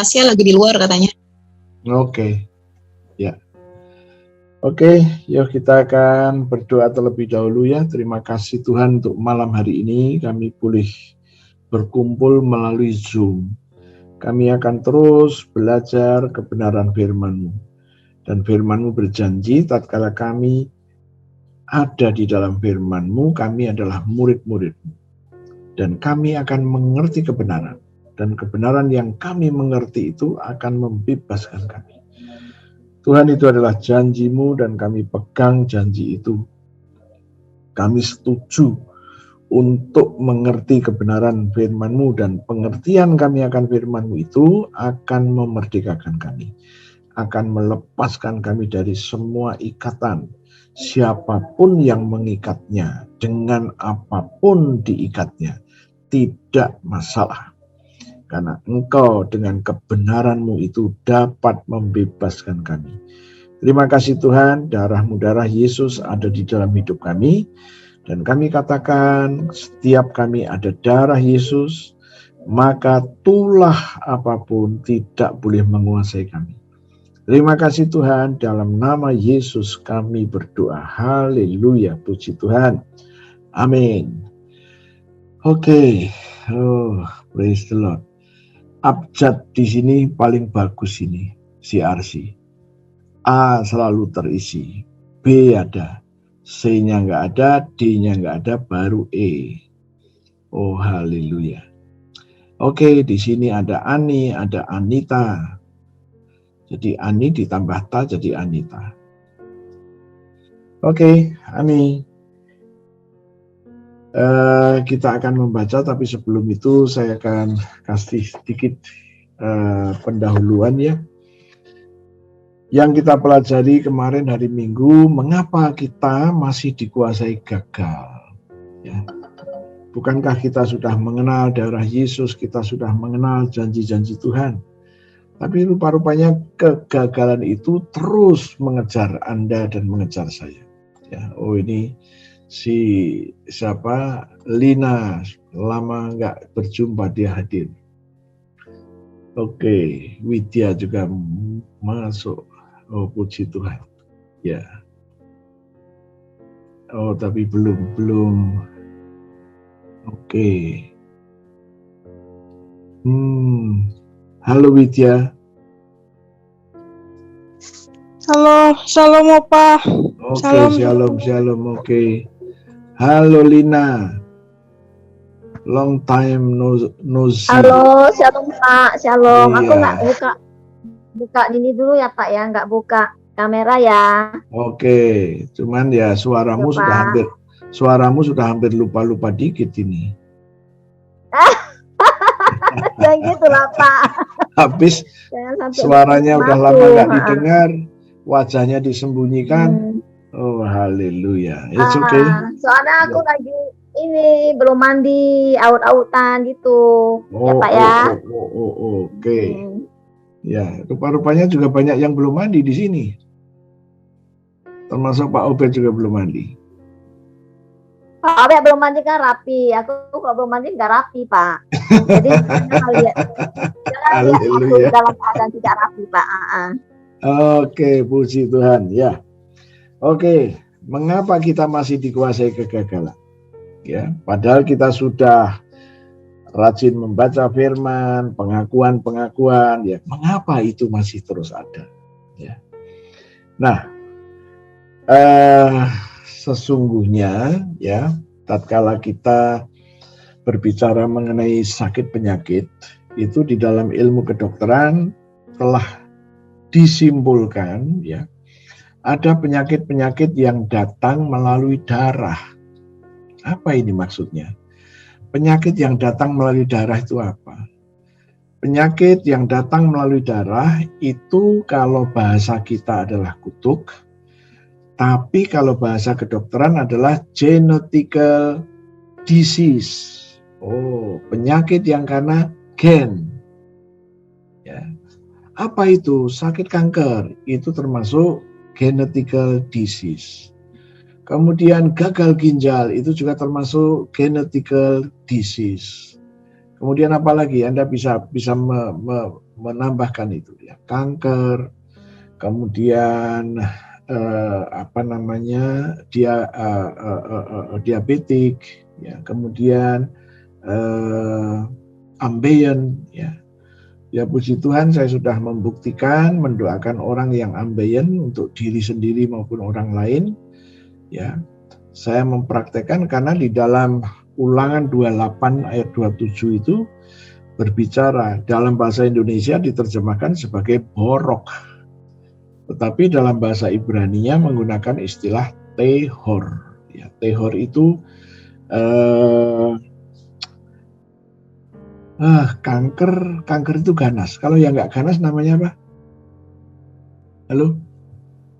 Tasya lagi di luar katanya. Oke. Ya. Oke, yuk kita akan berdoa terlebih dahulu ya. Terima kasih Tuhan untuk malam hari ini kami boleh berkumpul melalui Zoom. Kami akan terus belajar kebenaran firman-Mu. Dan firman-Mu berjanji tatkala kami ada di dalam firman-Mu, kami adalah murid-murid-Mu. Dan kami akan mengerti kebenaran. Dan kebenaran yang kami mengerti itu akan membebaskan kami. Tuhan, itu adalah janji-Mu dan kami pegang janji itu. Kami setuju untuk mengerti kebenaran firman-Mu dan pengertian kami akan firman-Mu itu akan memerdekakan kami. Akan melepaskan kami dari semua ikatan. Siapapun yang mengikatnya, dengan apapun diikatnya, tidak masalah. Karena Engkau dengan kebenaran-Mu itu dapat membebaskan kami. Terima kasih Tuhan, darah-Mu, darah Yesus ada di dalam hidup kami. Dan kami katakan, setiap kami ada darah Yesus, maka tulah apapun tidak boleh menguasai kami. Terima kasih Tuhan, dalam nama Yesus kami berdoa. Haleluya, puji Tuhan. Amin. Oke, praise the Lord. Abjad di sini paling bagus ini, CRC. A selalu terisi, B ada, C-nya nggak ada, D-nya nggak ada, baru E. Oh haleluya. Oke, di sini ada Ani, ada Anita. Jadi Ani ditambah Ta jadi Anita. Oke, Ani. Kita akan membaca, tapi sebelum itu saya akan kasih sedikit pendahuluan ya. Yang kita pelajari kemarin hari Minggu, mengapa kita masih dikuasai gagal? Ya. Bukankah kita sudah mengenal darah Yesus, kita sudah mengenal janji-janji Tuhan? Tapi rupa-rupanya kegagalan itu terus mengejar Anda dan mengejar saya. Ya, oh ini siapa? Lina, lama nggak berjumpa dia hadir. Oke, Widya juga masuk. Oh puji Tuhan. Ya. Oh tapi belum. Oke. Halo Widya. Halo, shalom Opa. Oke, shalom. Oke. Halo Lina. Long time no see. Halo, shalom Pak, shalom. Iya. Aku nggak buka ini dulu ya Pak ya, nggak buka kamera ya. Oke, cuman ya suaramu sudah hampir lupa dikit ini. Jangan gitu lah Pak. Habis suaranya udah lama nggak didengar, wajahnya disembunyikan. Oh haleluya, it's okay. Soalnya aku lagi ini belum mandi, aut-autan gitu, ya Pak ya. Oke. Ya, rupa-rupanya juga banyak yang belum mandi di sini. Termasuk Pak Obed juga belum mandi. Pak Obed belum mandi kan rapi, aku kalau belum mandi nggak rapi Pak. Jadi jangan lihat aku dalam keadaan tidak rapi Pak. Oke, puji Tuhan ya. Oke, mengapa kita masih dikuasai kegagalan? Ya, padahal kita sudah rajin membaca firman, pengakuan, ya, mengapa itu masih terus ada? Ya. Nah, sesungguhnya, ya, tatkala kita berbicara mengenai sakit penyakit, itu di dalam ilmu kedokteran telah disimpulkan, ya, ada penyakit-penyakit yang datang melalui darah. Apa ini maksudnya? Penyakit yang datang melalui darah itu apa? Penyakit yang datang melalui darah itu kalau bahasa kita adalah kutuk, tapi kalau bahasa kedokteran adalah genetical disease. Oh, penyakit yang karena gen. Ya. Apa itu? Sakit kanker. Itu termasuk genetical disease. Kemudian gagal ginjal itu juga termasuk genetical disease. Kemudian apa lagi? Anda bisa menambahkan itu ya, kanker, kemudian diabetik, ya, kemudian ambeien, ya. Ya puji Tuhan saya sudah membuktikan mendoakan orang yang ambeien untuk diri sendiri maupun orang lain. Ya, saya mempraktekkan karena di dalam Ulangan 28 ayat 27 itu berbicara dalam bahasa Indonesia diterjemahkan sebagai borok. Tetapi dalam bahasa Ibrani-nya menggunakan istilah tehor. Ya, tehor itu kanker itu ganas. Kalau yang nggak ganas namanya apa? Halo?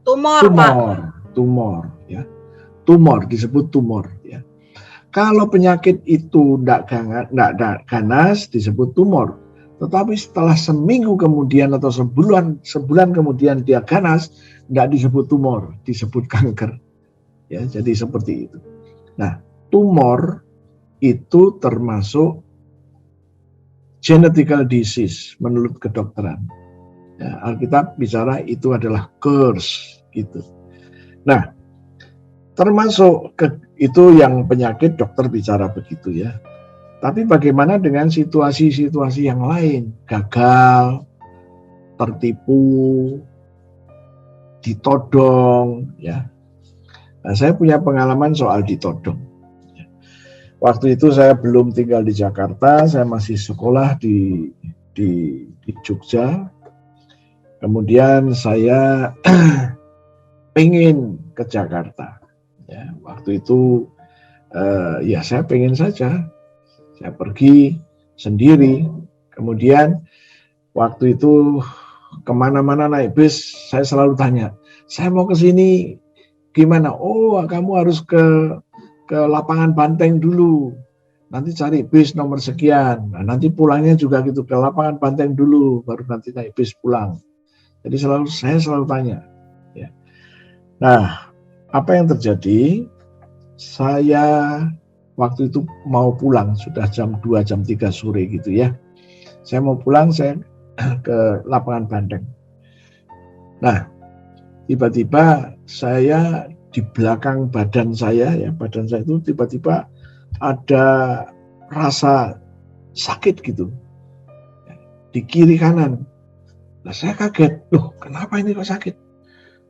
Tumor, Pak. Tumor, ya. Tumor disebut tumor, ya. Kalau penyakit itu nggak ganas disebut tumor. Tetapi setelah seminggu kemudian atau sebulan kemudian dia ganas, nggak disebut tumor, disebut kanker. Ya, jadi seperti itu. Nah, tumor itu termasuk genetical disease menurut kedokteran. Ya, Alkitab bicara itu adalah curse gitu. Nah, termasuk itu yang penyakit dokter bicara begitu ya. Tapi bagaimana dengan situasi-situasi yang lain? Gagal, tertipu, ditodong, ya. Nah, saya punya pengalaman soal ditodong. Waktu itu saya belum tinggal di Jakarta, saya masih sekolah di Jogja. Kemudian saya pengen ke Jakarta. Ya, waktu itu ya saya pengen saja. Saya pergi sendiri. Kemudian waktu itu kemana-mana naik bis, saya selalu tanya, saya mau ke sini gimana? Oh, kamu harus ke lapangan Banteng dulu. Nanti cari bis nomor sekian. Nah, nanti pulangnya juga gitu, ke lapangan Banteng dulu, baru nanti naik bis pulang. Jadi saya selalu tanya. Ya. Nah, apa yang terjadi? Saya waktu itu mau pulang, sudah jam 2, jam 3 sore gitu ya. Saya mau pulang, saya ke lapangan Banteng. Nah, tiba-tiba saya di belakang badan saya itu tiba-tiba ada rasa sakit gitu di kiri kanan. Nah, saya kaget, loh kenapa ini kok sakit?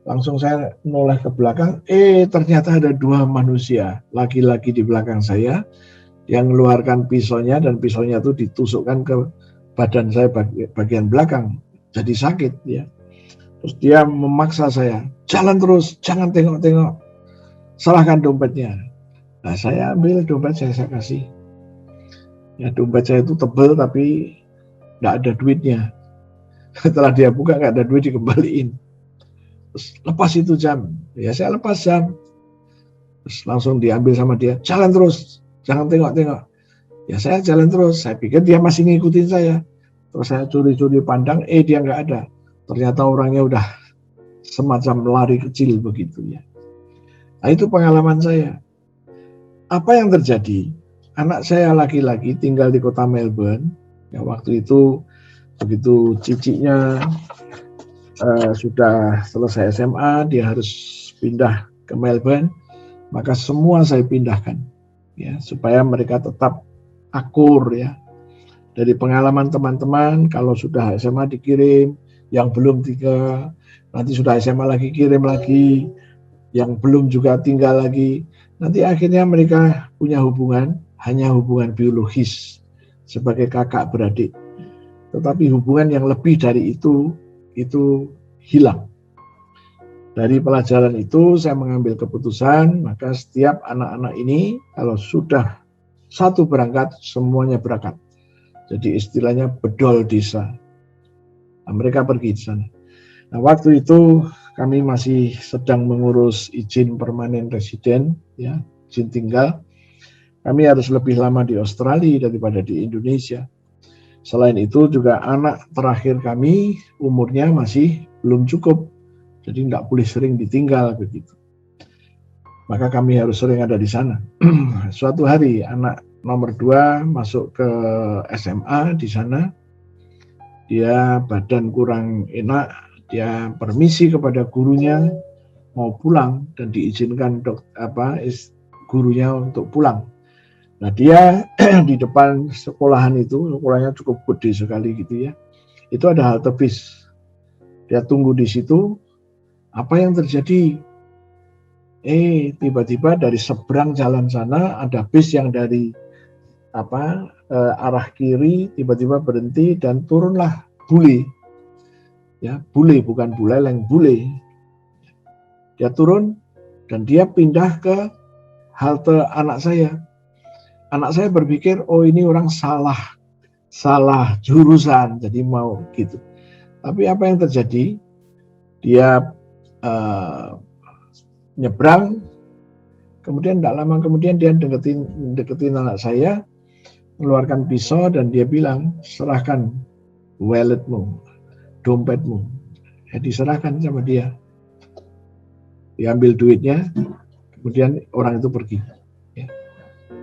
Langsung saya noleh ke belakang, ternyata ada 2 manusia laki-laki di belakang saya yang mengeluarkan pisaunya, dan pisaunya itu ditusukkan ke badan saya bagian belakang, jadi sakit ya. Terus dia memaksa saya, jalan terus, jangan tengok-tengok, serahkan dompetnya. Nah, saya ambil dompet saya kasih. Ya, dompet saya itu tebal tapi nggak ada duitnya. Setelah dia buka nggak ada duit, dikembaliin. Terus lepas itu jam, ya saya lepas jam. Terus langsung diambil sama dia, jalan terus, jangan tengok-tengok. Ya saya jalan terus, saya pikir dia masih ngikutin saya. Terus saya curi-curi pandang, dia nggak ada. Ternyata orangnya udah semacam lari kecil begitu ya. Nah, itu pengalaman saya. Apa yang terjadi? Anak saya laki-laki tinggal di kota Melbourne. Ya, waktu itu begitu ciciknya sudah selesai SMA, dia harus pindah ke Melbourne. Maka semua saya pindahkan, ya, supaya mereka tetap akur ya. Dari pengalaman teman-teman, kalau sudah SMA dikirim, yang belum 3, nanti sudah SMA lagi kirim lagi, yang belum juga tinggal lagi. Nanti akhirnya mereka punya hubungan, hanya hubungan biologis sebagai kakak beradik. Tetapi hubungan yang lebih dari itu hilang. Dari pelajaran itu saya mengambil keputusan, maka setiap anak-anak ini kalau sudah satu berangkat, semuanya berangkat. Jadi istilahnya bedol desa. Nah, mereka pergi di sana. Nah, waktu itu kami masih sedang mengurus izin permanen residen, ya, izin tinggal. Kami harus lebih lama di Australia daripada di Indonesia. Selain itu juga anak terakhir kami umurnya masih belum cukup, jadi nggak boleh sering ditinggal begitu. Maka kami harus sering ada di sana. Suatu hari anak nomor 2 masuk ke SMA di sana. dia badan kurang enak, dia permisi kepada gurunya mau pulang dan diizinkan gurunya untuk pulang. Nah, dia di depan sekolahan itu, sekolahnya cukup gede sekali gitu ya. Itu ada halte bis. Dia tunggu di situ. Apa yang terjadi? Tiba-tiba dari seberang jalan sana ada bis yang dari arah kiri tiba-tiba berhenti dan turunlah bule. Ya, bule bukan buleleng, bule. Dia turun dan dia pindah ke halte anak saya. Anak saya berpikir, oh ini orang salah jurusan, jadi mau gitu. Tapi apa yang terjadi? Dia nyebrang, kemudian tidak lama kemudian dia deketin anak saya, mengeluarkan pisau dan dia bilang, serahkan walletmu, dompetmu. Ya, diserahkan sama dia. Diambil duitnya, kemudian orang itu pergi. Ya.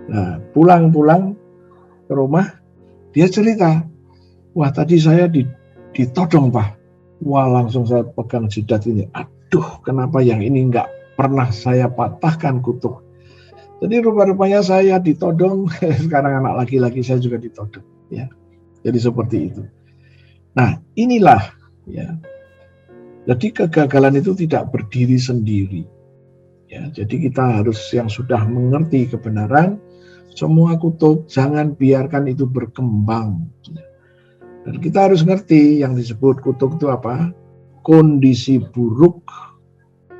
Nah, pulang ke rumah, dia cerita, wah tadi saya ditodong Pak. Wah langsung saya pegang jidat ini. Aduh, kenapa yang ini nggak pernah saya patahkan kutuk. Jadi rupa-rupanya saya ditodong, sekarang anak laki-laki saya juga ditodong. Ya. Jadi seperti itu. Nah inilah ya. Jadi kegagalan itu tidak berdiri sendiri. Ya, jadi kita harus yang sudah mengerti kebenaran, semua kutuk jangan biarkan itu berkembang. Dan kita harus ngerti yang disebut kutuk itu apa? Kondisi buruk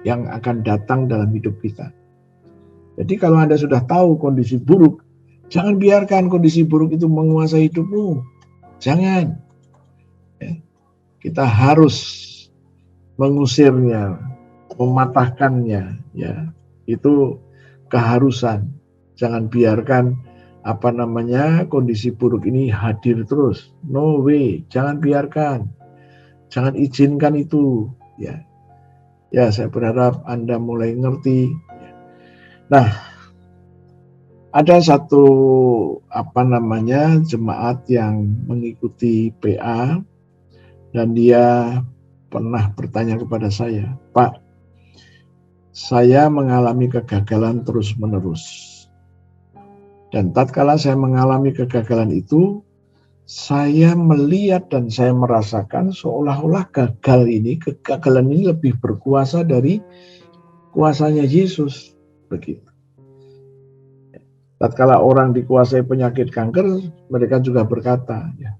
yang akan datang dalam hidup kita. Jadi kalau Anda sudah tahu kondisi buruk, jangan biarkan kondisi buruk itu menguasai hidupmu. Jangan. Ya. Kita harus mengusirnya, mematahkannya, ya. Itu keharusan. Jangan biarkan kondisi buruk ini hadir terus. No way, jangan biarkan. Jangan izinkan itu, ya. Ya, saya berharap Anda mulai ngerti. Nah, ada satu jemaat yang mengikuti PA dan dia pernah bertanya kepada saya, Pak, saya mengalami kegagalan terus-menerus. Dan tatkala saya mengalami kegagalan itu, saya melihat dan saya merasakan seolah-olah kegagalan ini lebih berkuasa dari kuasanya Yesus. Begitu. Tatkala orang dikuasai penyakit kanker, mereka juga berkata, ya,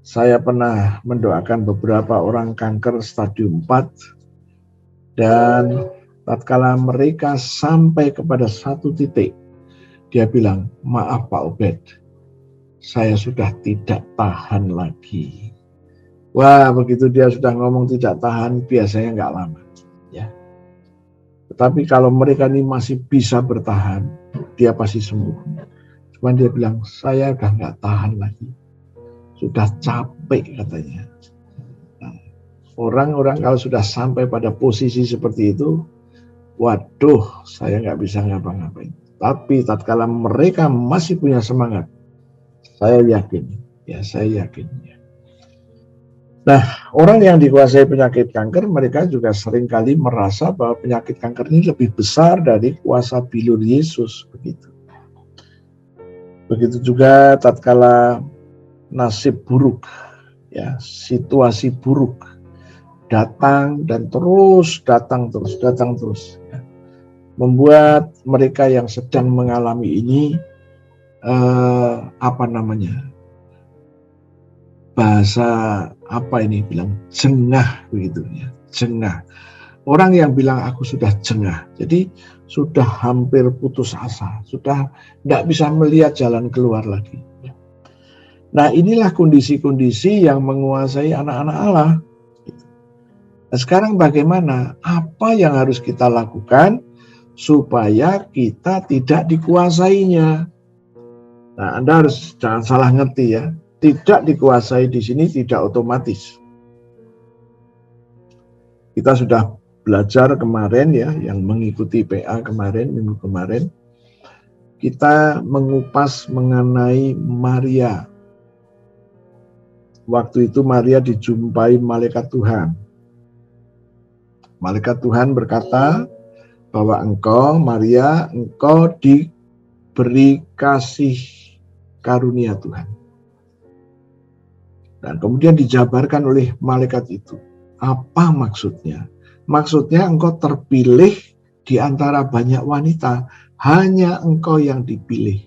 saya pernah mendoakan beberapa orang kanker stadium 4 dan tatkala mereka sampai kepada satu titik, dia bilang, maaf Pak Obed, saya sudah tidak tahan lagi. Wah, begitu dia sudah ngomong tidak tahan, biasanya nggak lama. Ya. Tetapi kalau mereka ini masih bisa bertahan, dia pasti sembuh. Cuman dia bilang, saya udah nggak tahan lagi. Sudah capek katanya. Nah, orang-orang kalau sudah sampai pada posisi seperti itu, waduh, saya nggak bisa ngapa-ngapain. Tapi tatkala mereka masih punya semangat, saya yakin. Ya. Nah, orang yang dikuasai penyakit kanker, mereka juga seringkali merasa bahwa penyakit kanker ini lebih besar dari kuasa bilur Yesus. Begitu juga tatkala nasib buruk, ya, situasi buruk datang dan datang terus, ya. Membuat mereka yang sedang mengalami ini jengah begitu ya, jengah. Orang yang bilang aku sudah jengah, jadi sudah hampir putus asa, sudah tidak bisa melihat jalan keluar lagi. Nah, inilah kondisi-kondisi yang menguasai anak-anak Allah. Nah, sekarang bagaimana? Apa yang harus kita lakukan supaya kita tidak dikuasainya? Nah, Anda harus jangan salah ngerti ya. Tidak dikuasai di sini tidak otomatis. Kita sudah belajar kemarin ya, yang mengikuti PA minggu kemarin. Kita mengupas mengenai Maria. Waktu itu Maria dijumpai malaikat Tuhan. Malaikat Tuhan berkata bahwa engkau, Maria, engkau diberi kasih karunia Tuhan. Dan kemudian dijabarkan oleh malaikat itu. Apa maksudnya? Maksudnya engkau terpilih di antara banyak wanita. Hanya engkau yang dipilih.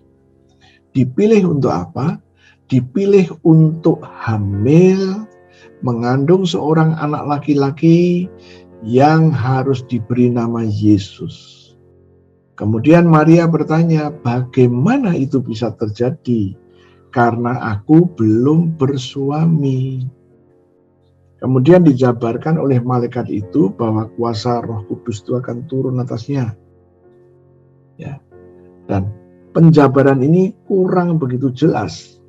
Dipilih untuk apa? Dipilih untuk hamil, mengandung seorang anak laki-laki yang harus diberi nama Yesus. Kemudian Maria bertanya, bagaimana itu bisa terjadi? Karena aku belum bersuami. Kemudian dijabarkan oleh malaikat itu bahwa kuasa Roh Kudus itu akan turun atasnya. Ya. Dan penjabaran ini kurang begitu jelas.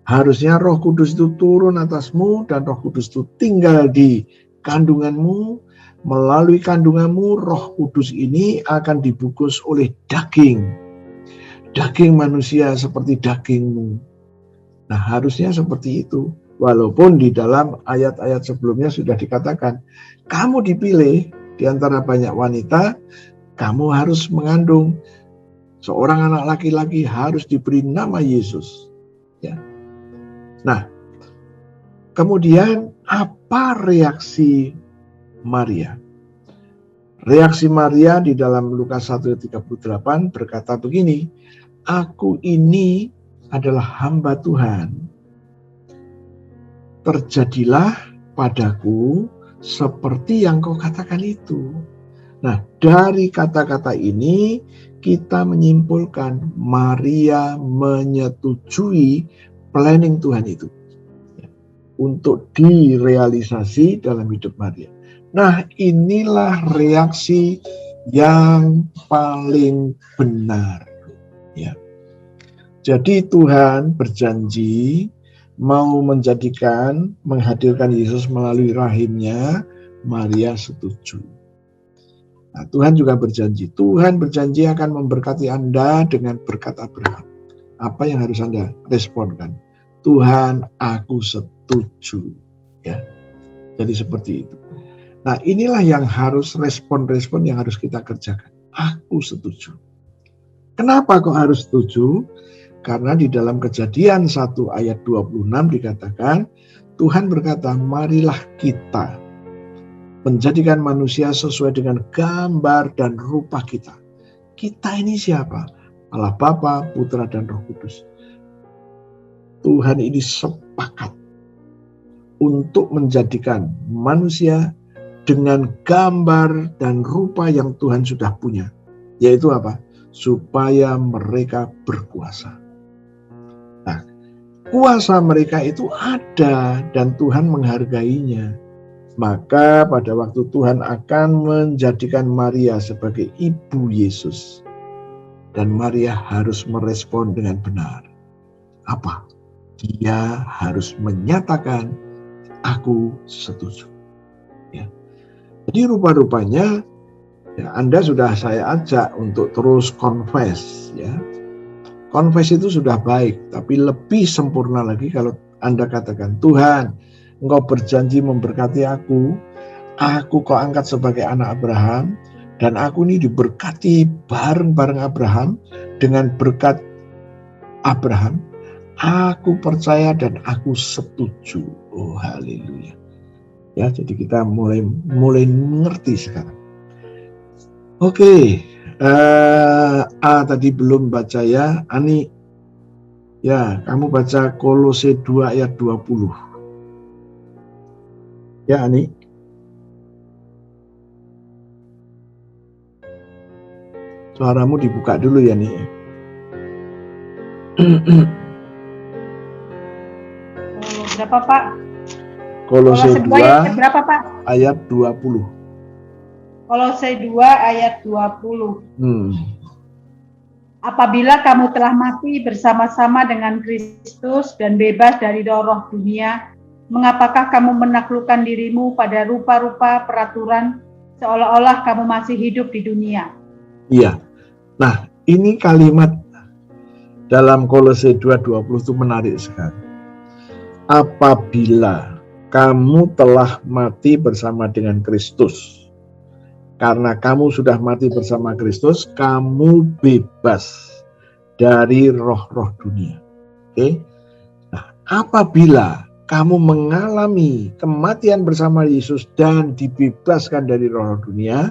Harusnya Roh Kudus itu turun atasmu dan Roh Kudus itu tinggal di kandunganmu. Melalui kandunganmu, Roh Kudus ini akan dibungkus oleh daging. Daging manusia seperti dagingmu. Nah, harusnya seperti itu. Walaupun di dalam ayat-ayat sebelumnya sudah dikatakan, kamu dipilih di antara banyak wanita, kamu harus mengandung seorang anak laki-laki, harus diberi nama Yesus. Ya. Nah, kemudian apa reaksi Maria? Reaksi Maria di dalam Lukas 1:38 berkata begini, aku ini adalah hamba Tuhan. Terjadilah padaku seperti yang kau katakan itu. Nah, dari kata-kata ini kita menyimpulkan Maria menyetujui planning Tuhan itu untuk direalisasi dalam hidup Maria. Nah, inilah reaksi yang paling benar. Ya. Jadi Tuhan berjanji mau menghadirkan Yesus melalui rahimnya, Maria setuju. Nah, Tuhan juga berjanji. Tuhan berjanji akan memberkati Anda dengan berkat Abraham. Apa yang harus Anda responkan? Tuhan, aku setuju. Ya. Jadi seperti itu. Nah, inilah yang harus respon-respon yang harus kita kerjakan. Aku setuju. Kenapa kok harus setuju? Karena di dalam Kejadian 1 ayat 26 dikatakan, Tuhan berkata, marilah kita menjadikan manusia sesuai dengan gambar dan rupa kita. Kita ini siapa? Allah Bapa, Putra, dan Roh Kudus. Tuhan ini sepakat untuk menjadikan manusia dengan gambar dan rupa yang Tuhan sudah punya. Yaitu apa? Supaya mereka berkuasa. Nah, kuasa mereka itu ada dan Tuhan menghargainya. Maka pada waktu Tuhan akan menjadikan Maria sebagai ibu Yesus. Dan Maria harus merespon dengan benar. Apa? Dia harus menyatakan, aku setuju. Ya. Jadi rupa-rupanya ya, Anda sudah saya ajak untuk terus confess. Ya. Confess itu sudah baik, tapi lebih sempurna lagi kalau Anda katakan, Tuhan, Engkau berjanji memberkati aku kau angkat sebagai anak Abraham, dan aku ini diberkati bareng-bareng Abraham, dengan berkat Abraham, aku percaya dan aku setuju. Oh, haleluya. Ya, jadi kita mulai mengerti sekarang. Oke, tadi belum baca ya, Ani. Ya, kamu baca Kolose 2 ayat 20. Ya, Ani. Suaramu dibuka dulu ya, Ani. Berapa, Pak? Kolose 2 ayat berapa, Pak? Ayat 20. Kolose 2 ayat 20. Apabila kamu telah mati bersama-sama dengan Kristus dan bebas dari roh dunia, mengapakah kamu menaklukkan dirimu pada rupa-rupa peraturan seolah-olah kamu masih hidup di dunia? Iya. Nah, ini kalimat dalam Kolose 2:20 itu menarik sekali. apabila kamu telah mati bersama dengan Kristus. Karena kamu sudah mati bersama Kristus, kamu bebas dari roh-roh dunia. Oke? Nah, apabila kamu mengalami kematian bersama Yesus dan dibebaskan dari roh-roh dunia,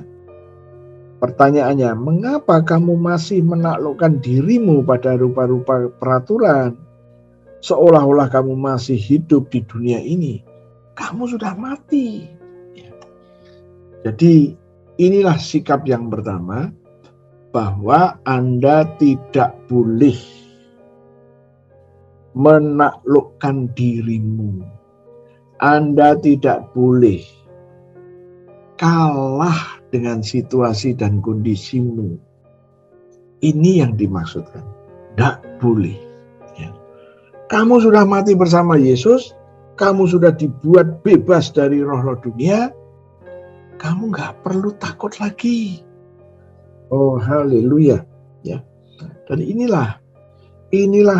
pertanyaannya, mengapa kamu masih menaklukkan dirimu pada rupa-rupa peraturan? Seolah-olah kamu masih hidup di dunia ini. Kamu sudah mati. Jadi inilah sikap yang pertama, bahwa Anda tidak boleh menaklukkan dirimu. Anda tidak boleh kalah dengan situasi dan kondisimu. Ini yang dimaksudkan. Tidak boleh. Ya. Kamu sudah mati bersama Yesus, kamu sudah dibuat bebas dari roh-roh dunia, kamu nggak perlu takut lagi. Oh, haleluya. Ya. Dan inilah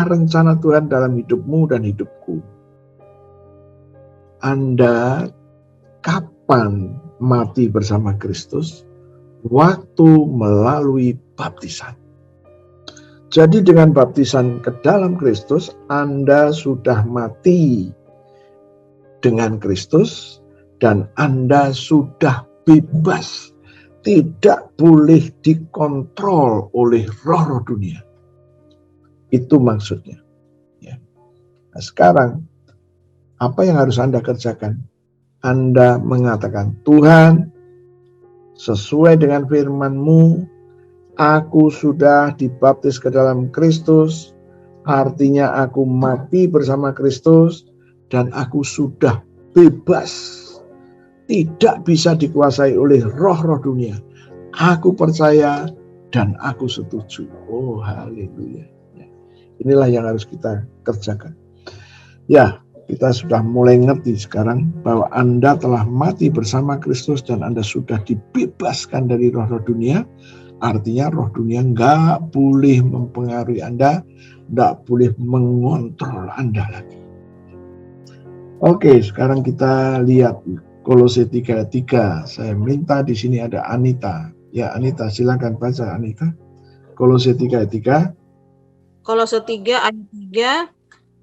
rencana Tuhan dalam hidupmu dan hidupku. Anda kapan mati bersama Kristus? Waktu melalui baptisan. Jadi dengan baptisan ke dalam Kristus, Anda sudah mati dengan Kristus dan Anda sudah bebas. Tidak boleh dikontrol oleh roh-roh dunia. Itu maksudnya. Ya. Nah, sekarang, apa yang harus Anda kerjakan? Anda mengatakan, Tuhan, sesuai dengan firman-Mu, aku sudah dibaptis ke dalam Kristus, artinya aku mati bersama Kristus, dan aku sudah bebas. Tidak bisa dikuasai oleh roh-roh dunia. Aku percaya dan aku setuju. Oh, haleluya. Inilah yang harus kita kerjakan. Ya, kita sudah mulai ngerti sekarang bahwa Anda telah mati bersama Kristus dan Anda sudah dibebaskan dari roh-roh dunia. Artinya roh dunia nggak boleh mempengaruhi Anda, nggak boleh mengontrol Anda lagi. Oke, sekarang kita lihat Kolose 3:3. Saya minta di sini ada Anita. Ya, Anita, silakan baca Anita. Kolose 3:3. Kolose 3 ayat 3,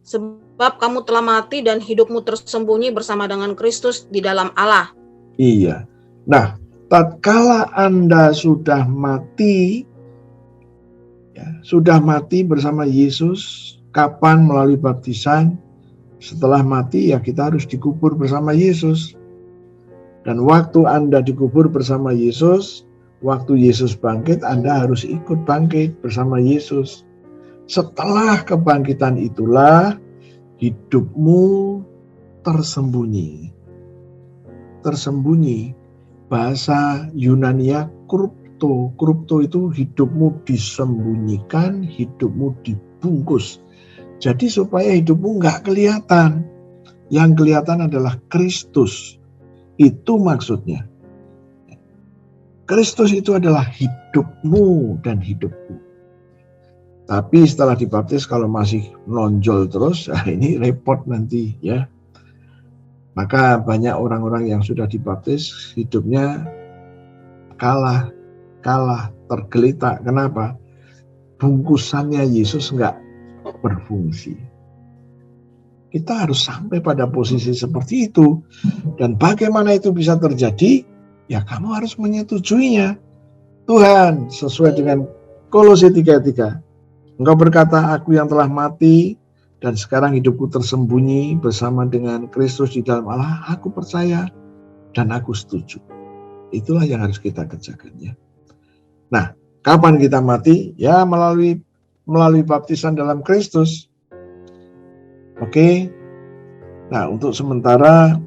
sebab kamu telah mati dan hidupmu tersembunyi bersama dengan Kristus di dalam Allah. Iya. Nah, tatkala Anda sudah mati, ya, sudah mati bersama Yesus, kapan? Melalui baptisan. Setelah mati, ya kita harus dikubur bersama Yesus. Dan waktu Anda dikubur bersama Yesus, waktu Yesus bangkit, Anda harus ikut bangkit bersama Yesus. Setelah kebangkitan itulah hidupmu tersembunyi. Tersembunyi. Bahasa Yunania krupto. Krupto itu hidupmu disembunyikan, hidupmu dibungkus. Jadi supaya hidupmu nggak kelihatan. Yang kelihatan adalah Kristus. Itu maksudnya. Kristus itu adalah hidupmu dan hidupku. Tapi setelah dibaptis kalau masih nonjol terus, ini repot nanti ya. Maka banyak orang-orang yang sudah dibaptis hidupnya kalah, tergeletak. Kenapa? Bungkusannya Yesus nggak berfungsi. Kita harus sampai pada posisi seperti itu. Dan bagaimana itu bisa terjadi? Ya kamu harus menyetujuinya. Tuhan, sesuai dengan Kolose 3:3. Engkau berkata, aku yang telah mati dan sekarang hidupku tersembunyi bersama dengan Kristus di dalam Allah. Aku percaya dan aku setuju. Itulah yang harus kita kerjakan ya. Nah, kapan kita mati? Ya melalui baptisan dalam Kristus. Oke. Nah, untuk sementara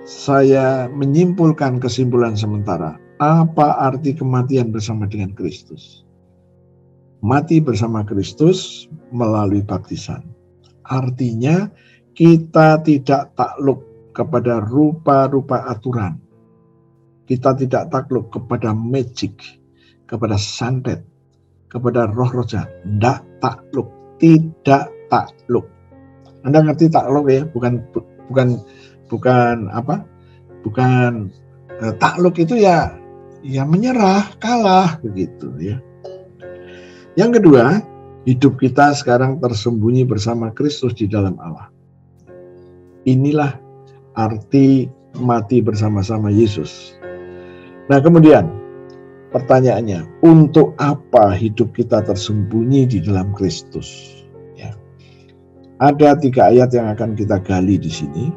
saya menyimpulkan kesimpulan sementara. Apa arti kematian bersama dengan Kristus? Mati bersama Kristus melalui baptisan. Artinya kita tidak takluk kepada rupa-rupa aturan. Kita tidak takluk kepada magic, kepada santet, kepada roh-roh jahat. Tidak takluk. Anda ngerti takluk ya? Bukan takluk itu ya menyerah, kalah begitu ya. Yang kedua, hidup kita sekarang tersembunyi bersama Kristus di dalam Allah. Inilah arti mati bersama-sama Yesus. Nah, kemudian pertanyaannya, untuk apa hidup kita tersembunyi di dalam Kristus? Ya. Ada 3 ayat yang akan kita gali di sini.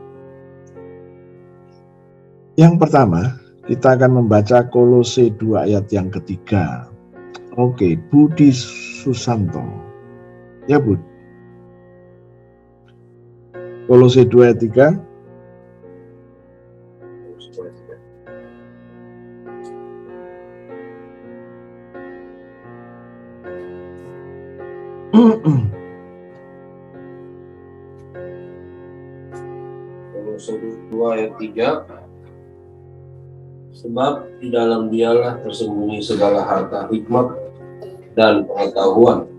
Yang pertama, kita akan membaca Kolose 2 ayat yang ketiga. Oke, Budi Susanto. Ya, Bud. Kolose 2 ayat 3. Kolose 2 ayat 3. Sebab di dalam dialah tersembunyi segala harta hikmat dan pengetahuan.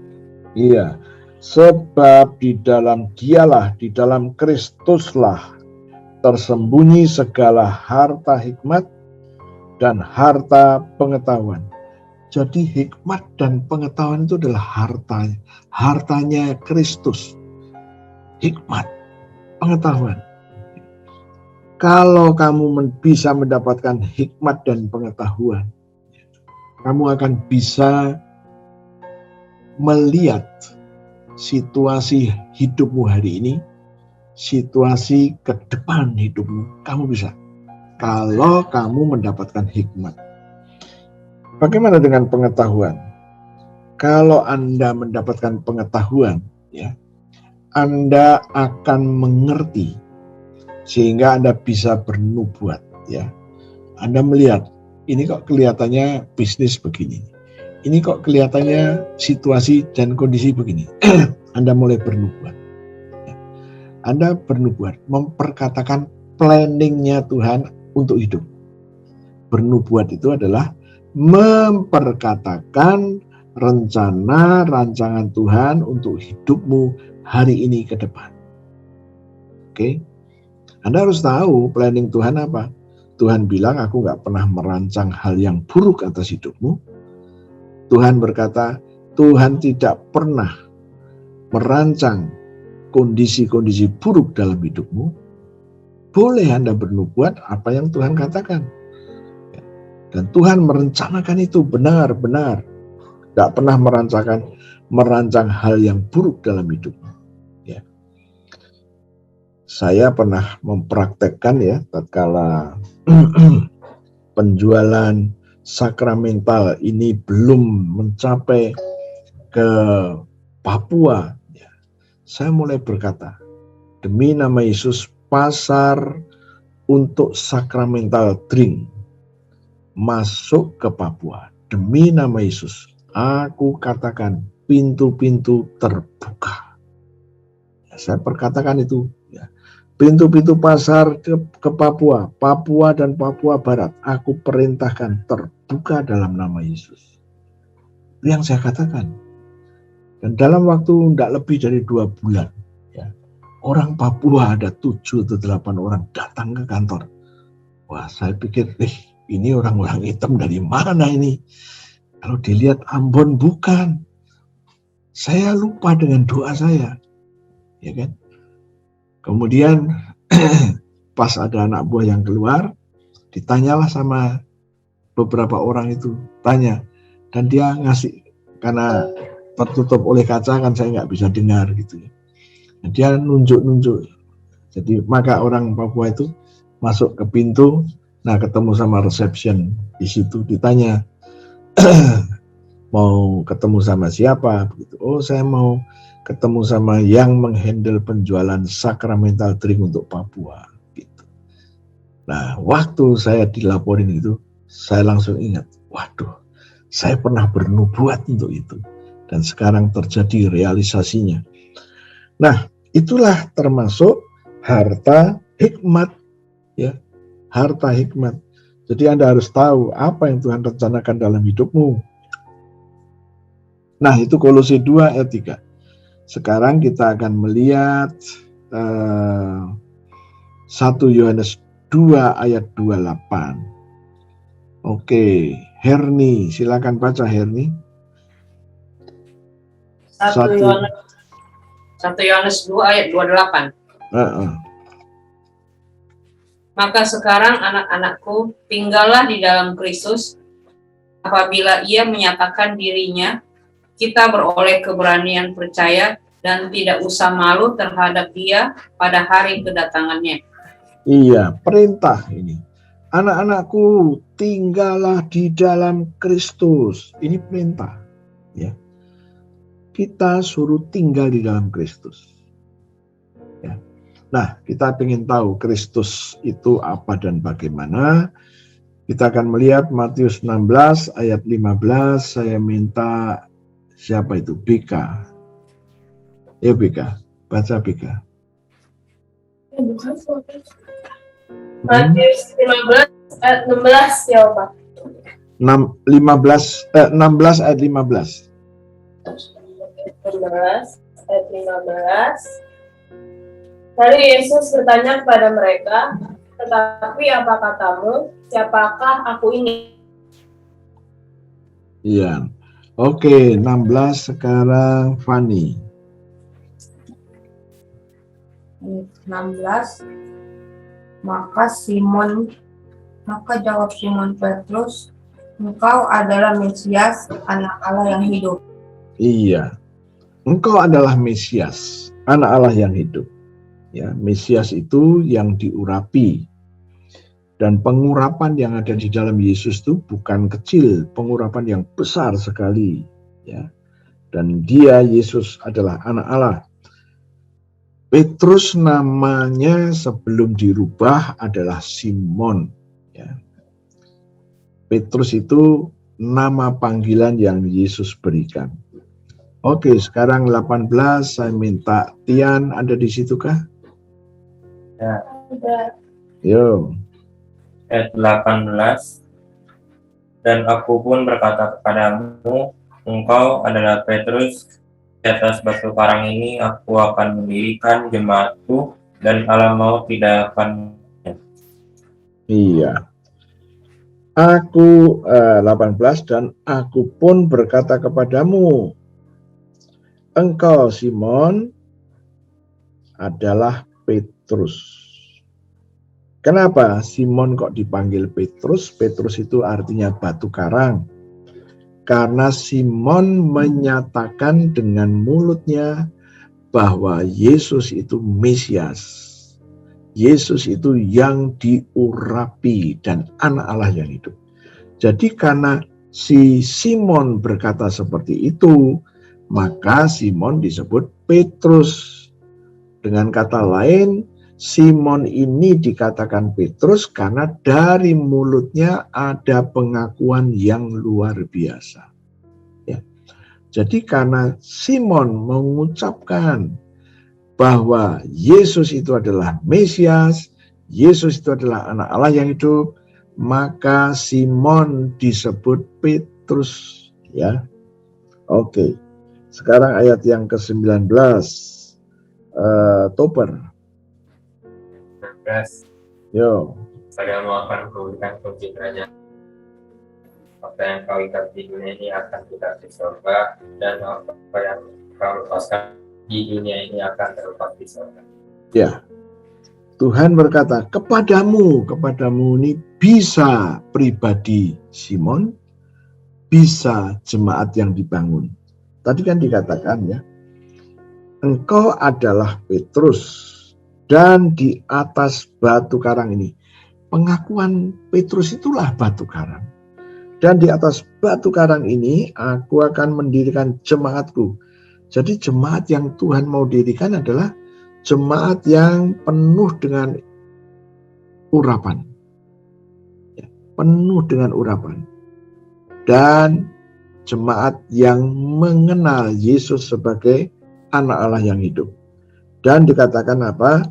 Iya, sebab di dalam dialah, di dalam Kristuslah tersembunyi segala harta hikmat dan harta pengetahuan. Jadi hikmat dan pengetahuan itu adalah hartanya Kristus. Hikmat, pengetahuan. Kalau kamu bisa mendapatkan hikmat dan pengetahuan, kamu akan bisa melihat situasi hidupmu hari ini, situasi ke depan hidupmu, kamu bisa. Kalau kamu mendapatkan hikmat. Bagaimana dengan pengetahuan? Kalau Anda mendapatkan pengetahuan, ya, Anda akan mengerti sehingga Anda bisa bernubuat, ya. Anda melihat, ini kok kelihatannya bisnis begini. Ini kok kelihatannya situasi dan kondisi begini. Anda mulai bernubuat. Anda bernubuat, memperkatakan planningnya Tuhan untuk hidup. Bernubuat itu adalah memperkatakan rencana, rancangan Tuhan untuk hidupmu hari ini ke depan. Oke? Anda harus tahu planning Tuhan apa. Tuhan bilang, aku gak pernah merancang hal yang buruk atas hidupmu. Tuhan berkata, Tuhan tidak pernah merancang kondisi-kondisi buruk dalam hidupmu. Boleh Anda bernubuat apa yang Tuhan katakan. Dan Tuhan merencanakan itu benar-benar. Gak pernah merancang hal yang buruk dalam hidupmu. Ya. Saya pernah mempraktekkan ya, tatkala penjualan sakramental ini belum mencapai ke Papua, ya, saya mulai berkata, demi nama Yesus, pasar untuk sakramental drink masuk ke Papua. Demi nama Yesus, aku katakan pintu-pintu terbuka. Ya, saya perkatakan itu. Ya. Pintu-pintu pasar ke Papua, Papua dan Papua Barat, aku perintahkan terbuka dalam nama Yesus. Itu yang saya katakan. Dan dalam waktu tidak lebih dari 2 bulan, ya, orang Papua ada 7 atau 8 orang datang ke kantor. Wah, saya pikir, ini orang-orang hitam dari mana ini? Kalau dilihat Ambon, bukan. Saya lupa dengan doa saya, ya kan? Kemudian pas ada anak buah yang keluar, ditanyalah sama beberapa orang itu, tanya, dan dia ngasih, karena tertutup oleh kaca kan saya nggak bisa dengar gitu ya. Dan dia nunjuk-nunjuk, jadi maka orang Papua itu masuk ke pintu, nah ketemu sama reception di situ, ditanya mau ketemu sama siapa? Begitu. Oh, saya mau ketemu sama yang menghandle penjualan sakramental drink untuk Papua. Gitu. Nah, waktu saya dilaporin itu, saya langsung ingat, waduh, saya pernah bernubuat untuk itu. Dan sekarang terjadi realisasinya. Nah, itulah termasuk harta hikmat. Ya, harta hikmat. Jadi Anda harus tahu apa yang Tuhan rencanakan dalam hidupmu. Nah, itu Kolose 2 ayat 3. Sekarang kita akan melihat 1 Yohanes 2 ayat 28. Oke, Herni, silakan baca Herni. 1 Yohanes 2 ayat 28. Maka sekarang anak-anakku, tinggallah di dalam Kristus. Apabila ia menyatakan dirinya, kita beroleh keberanian percaya dan tidak usah malu terhadap dia pada hari kedatangannya. Iya, perintah ini. Anak-anakku, tinggallah di dalam Kristus. Ini perintah. Ya. Kita suruh tinggal di dalam Kristus. Ya. Nah, kita ingin tahu Kristus itu apa dan bagaimana. Kita akan melihat Matius 16 ayat 15. Saya minta siapa itu? Bika. Ya Bika, baca Bika. Matius 15 ayat 16 ya Pak. 16 ayat 15. 16 ayat 15. Lalu Yesus bertanya kepada mereka, tetapi apa katamu, siapakah aku ini? Iya. Oke, 16 sekarang Fani. 16. Maka jawab Simon Petrus, engkau adalah Mesias, anak Allah yang hidup. Iya. Engkau adalah Mesias, anak Allah yang hidup. Ya, Mesias itu yang diurapi. Dan pengurapan yang ada di dalam Yesus itu bukan kecil, pengurapan yang besar sekali, ya. Dan dia Yesus adalah anak Allah. Petrus namanya sebelum dirubah adalah Simon, ya. Petrus itu nama panggilan yang Yesus berikan. Oke, sekarang 18 saya minta Tian, ada di situ kah? Ya. Yo. Ayat 18. Dan aku pun berkata kepadamu, engkau adalah Petrus, di atas batu karang ini aku akan mendirikan jemaatku, dan alam maut tidak akan. Iya. Aku 18, dan aku pun berkata kepadamu, engkau Simon adalah Petrus. Kenapa Simon kok dipanggil Petrus? Petrus itu artinya batu karang. Karena Simon menyatakan dengan mulutnya bahwa Yesus itu Mesias. Yesus itu yang diurapi dan anak Allah yang hidup. Jadi karena si Simon berkata seperti itu, maka Simon disebut Petrus. Dengan kata lain, Simon ini dikatakan Petrus karena dari mulutnya ada pengakuan yang luar biasa. Ya. Jadi karena Simon mengucapkan bahwa Yesus itu adalah Mesias, Yesus itu adalah anak Allah yang hidup, maka Simon disebut Petrus. Ya, oke. Sekarang ayat yang ke-19, Toper. Yo. Padamu akan kuberikan kunci kerajaan. Apa yang kau ikat di dunia ini akan diikat di surga, dan apa yang kau lepaskan di dunia ini akan terlepas di surga. Ya. Tuhan berkata, kepadamu ini bisa pribadi Simon, bisa jemaat yang dibangun. Tadi kan dikatakan ya, engkau adalah Petrus, dan di atas batu karang ini. Pengakuan Petrus itulah batu karang. Dan di atas batu karang ini aku akan mendirikan jemaatku. Jadi jemaat yang Tuhan mau dirikan adalah jemaat yang penuh dengan urapan. Ya, penuh dengan urapan. Dan jemaat yang mengenal Yesus sebagai anak Allah yang hidup. Dan dikatakan apa?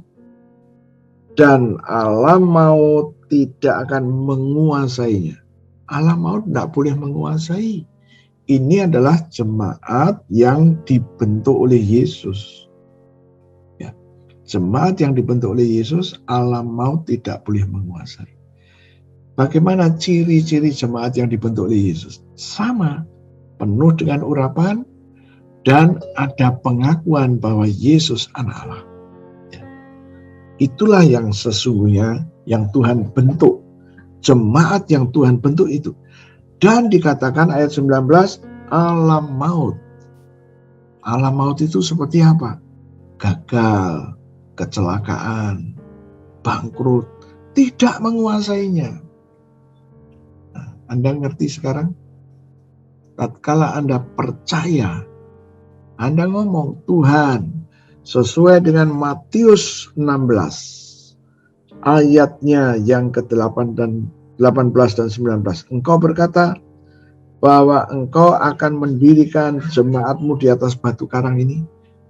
Dan alam maut tidak akan menguasainya. Alam maut tidak boleh menguasai. Ini adalah jemaat yang dibentuk oleh Yesus. Ya. Jemaat yang dibentuk oleh Yesus, alam maut tidak boleh menguasai. Bagaimana ciri-ciri jemaat yang dibentuk oleh Yesus? Sama, penuh dengan urapan dan ada pengakuan bahwa Yesus anak Allah. Itulah yang sesungguhnya yang Tuhan bentuk. Jemaat yang Tuhan bentuk itu. Dan dikatakan ayat 19, alam maut. Alam maut itu seperti apa? Gagal, kecelakaan, bangkrut, tidak menguasainya. Nah, Anda ngerti sekarang? Tatkala Anda percaya, Anda ngomong, Tuhan, sesuai dengan Matius 16, ayatnya yang ke-8 dan 18 dan 19. Engkau berkata bahwa engkau akan mendirikan jemaatmu di atas batu karang ini.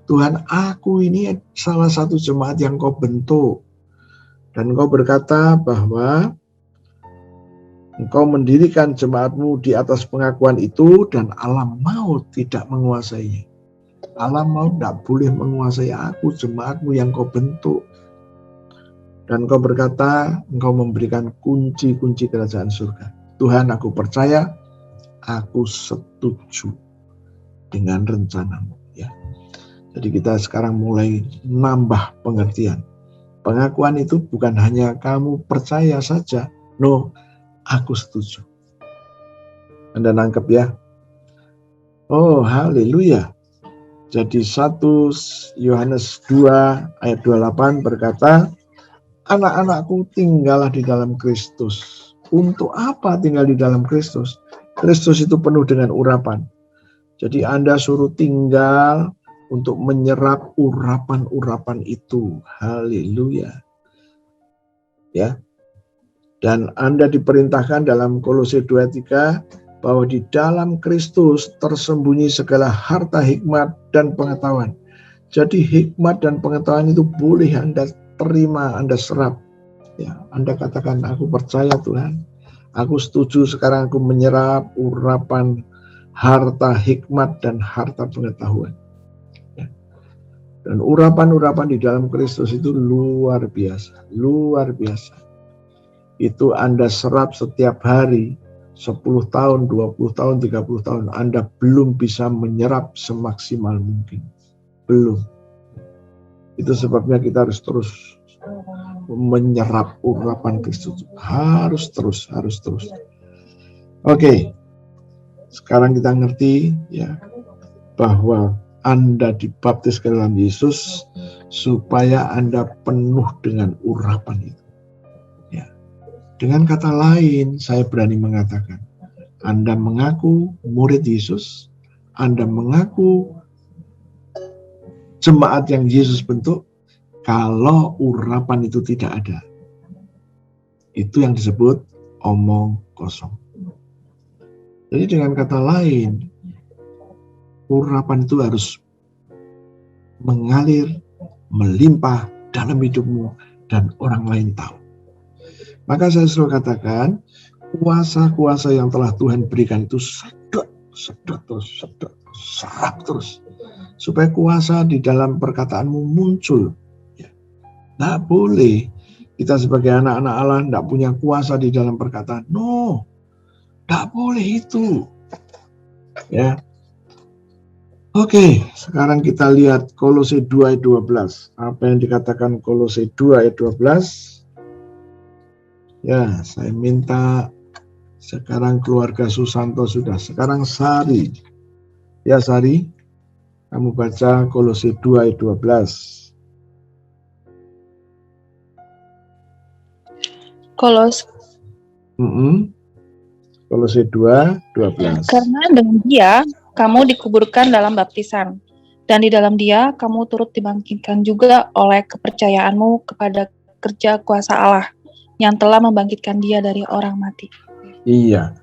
Tuhan, aku ini salah satu jemaat yang kau bentuk. Dan engkau berkata bahwa engkau mendirikan jemaatmu di atas pengakuan itu dan alam maut tidak menguasainya. Alam maut tidak boleh menguasai aku, jemaatmu yang kau bentuk. Dan engkau berkata, engkau memberikan kunci-kunci kerajaan surga. Tuhan, aku percaya, aku setuju dengan rencanamu. Ya. Jadi kita sekarang mulai nambah pengertian. Pengakuan itu bukan hanya kamu percaya saja. No, aku setuju. Anda nangkep ya? Oh, haleluya. Jadi 1 Yohanes 2 ayat 28 berkata, anak-anakku tinggallah di dalam Kristus. Untuk apa tinggal di dalam Kristus? Kristus itu penuh dengan urapan. Jadi Anda suruh tinggal untuk menyerap urapan-urapan itu. Haleluya. Ya. Dan Anda diperintahkan dalam Kolose 2:3 bahwa di dalam Kristus tersembunyi segala harta hikmat dan pengetahuan. Jadi hikmat dan pengetahuan itu boleh Anda terima, Anda serap. Ya, Anda katakan, aku percaya Tuhan. Aku setuju sekarang aku menyerap urapan harta hikmat dan harta pengetahuan. Ya. Dan urapan-urapan di dalam Kristus itu luar biasa. Luar biasa. Itu Anda serap setiap hari, 10 tahun, 20 tahun, 30 tahun. Anda belum bisa menyerap semaksimal mungkin. Belum. Itu sebabnya kita harus terus menyerap urapan Kristus. Harus terus. Oke. Sekarang kita ngerti ya bahwa Anda dibaptis ke dalam Yesus supaya Anda penuh dengan urapan itu. Ya. Dengan kata lain, saya berani mengatakan, Anda mengaku murid Yesus, Anda mengaku jemaat yang Yesus bentuk, kalau urapan itu tidak ada. Itu yang disebut omong kosong. Jadi dengan kata lain, urapan itu harus mengalir, melimpah dalam hidupmu dan orang lain tahu. Maka saya selalu katakan, kuasa-kuasa yang telah Tuhan berikan itu sedot terus. Supaya kuasa di dalam perkataanmu muncul. Tidak boleh kita sebagai anak-anak Allah tidak punya kuasa di dalam perkataan. No, tidak boleh itu. Ya. Oke, sekarang kita lihat Kolose 2 ayat 12. Apa yang dikatakan Kolose 2 ayat 12? Ya, saya minta sekarang keluarga Susanto sudah. Sekarang Sari. Ya Sari, kamu baca Kolose 2 ayat 12. Kolose 2:12. Karena dengan Dia kamu dikuburkan dalam baptisan, dan di dalam Dia kamu turut dibangkitkan juga oleh kepercayaanmu kepada kerja kuasa Allah yang telah membangkitkan Dia dari orang mati. Iya.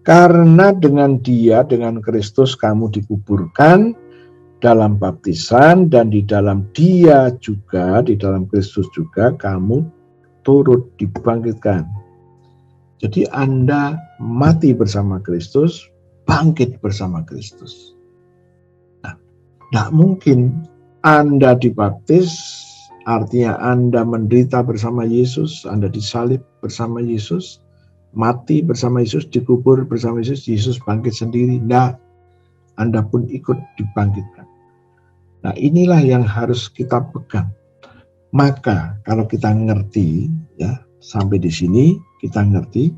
Karena dengan Dia, dengan Kristus kamu dikuburkan dalam baptisan, dan di dalam Dia juga, di dalam Kristus juga kamu turut dibangkitkan. Jadi Anda mati bersama Kristus, bangkit bersama Kristus. Nah, tidak mungkin Anda dibaptis, Artinya Anda menderita bersama Yesus, Anda disalib bersama Yesus, mati bersama Yesus, dikubur bersama Yesus, Yesus bangkit sendiri. Nah, Anda pun ikut dibangkitkan. Nah, inilah yang harus kita pegang. Maka kalau kita ngerti, ya sampai di sini kita ngerti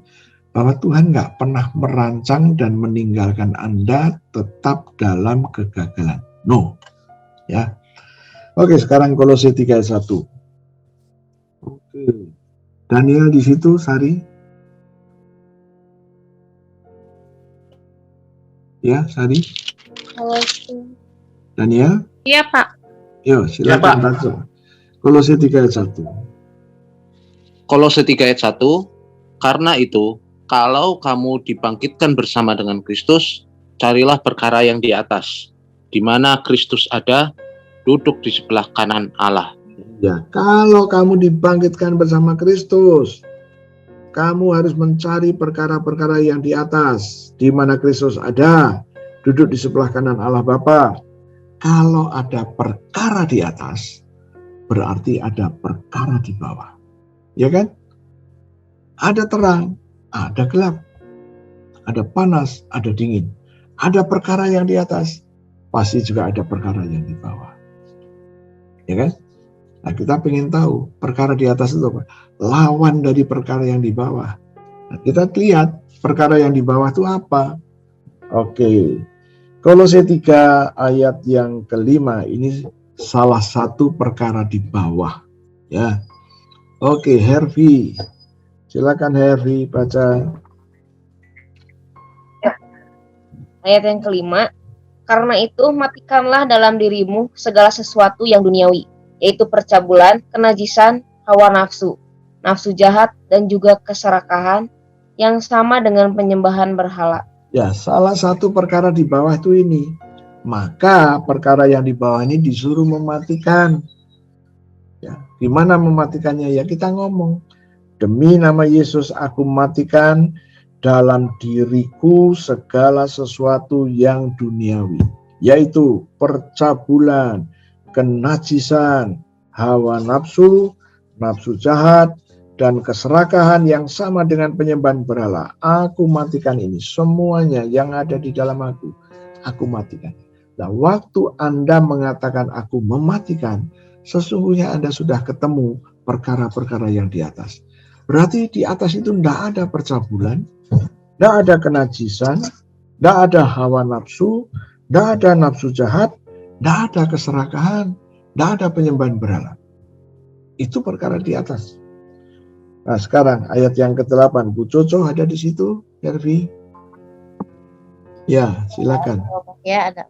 bahwa Tuhan nggak pernah merancang dan meninggalkan Anda tetap dalam kegagalan. No, ya. Oke, sekarang Kolose 3 ayat 1. Oke, Daniel di situ, Sari. Ya, Sari. Daniel. Iya, Pak. Yo, silakan baca. Kolose 3 ayat 1. Kolose 3 ayat 1. Karena itu, kalau kamu dibangkitkan bersama dengan Kristus, carilah perkara yang di atas, di mana Kristus ada, duduk di sebelah kanan Allah. Ya, kalau kamu dibangkitkan bersama Kristus, kamu harus mencari perkara-perkara yang di atas, di mana Kristus ada, duduk di sebelah kanan Allah Bapa. Kalau ada perkara di atas, berarti ada perkara di bawah. Ya kan? Ada terang, ada gelap, ada panas, ada dingin. Ada perkara yang di atas, pasti juga ada perkara yang di bawah. Ya kan? Nah, kita pengen tahu perkara di atas itu apa? Lawan dari perkara yang di bawah. Nah, kita lihat perkara yang di bawah itu apa? Oke. Kolose 3 ayat yang kelima, ini salah satu perkara di bawah. Ya. Oke, Hervi. Silakan Hervi baca. Ya. Ayat yang kelima. Karena itu matikanlah dalam dirimu segala sesuatu yang duniawi, yaitu percabulan, kenajisan, hawa nafsu, nafsu jahat, dan juga keserakahan yang sama dengan penyembahan berhala. Ya, salah satu perkara di bawah itu ini. Maka perkara yang di bawah ini disuruh mematikan. Ya, gimana mematikannya? Ya kita ngomong, demi nama Yesus aku matikan dalam diriku segala sesuatu yang duniawi, yaitu percabulan, kenajisan, hawa nafsu, nafsu jahat, dan keserakahan yang sama dengan penyembahan berhala. Aku matikan ini, semuanya yang ada di dalam aku matikan. Nah, waktu Anda mengatakan aku mematikan, sesungguhnya Anda sudah ketemu perkara-perkara yang di atas. Berarti di atas itu tidak ada percabulan, tidak ada kenajisan, tidak ada hawa nafsu, tidak ada nafsu jahat, tidak ada keserakahan, tidak ada penyembahan berhala. Itu perkara di atas. Nah sekarang ayat yang ke-8, Bu Coco ada di situ, Hervi? Ya, silakan. Ya, ada.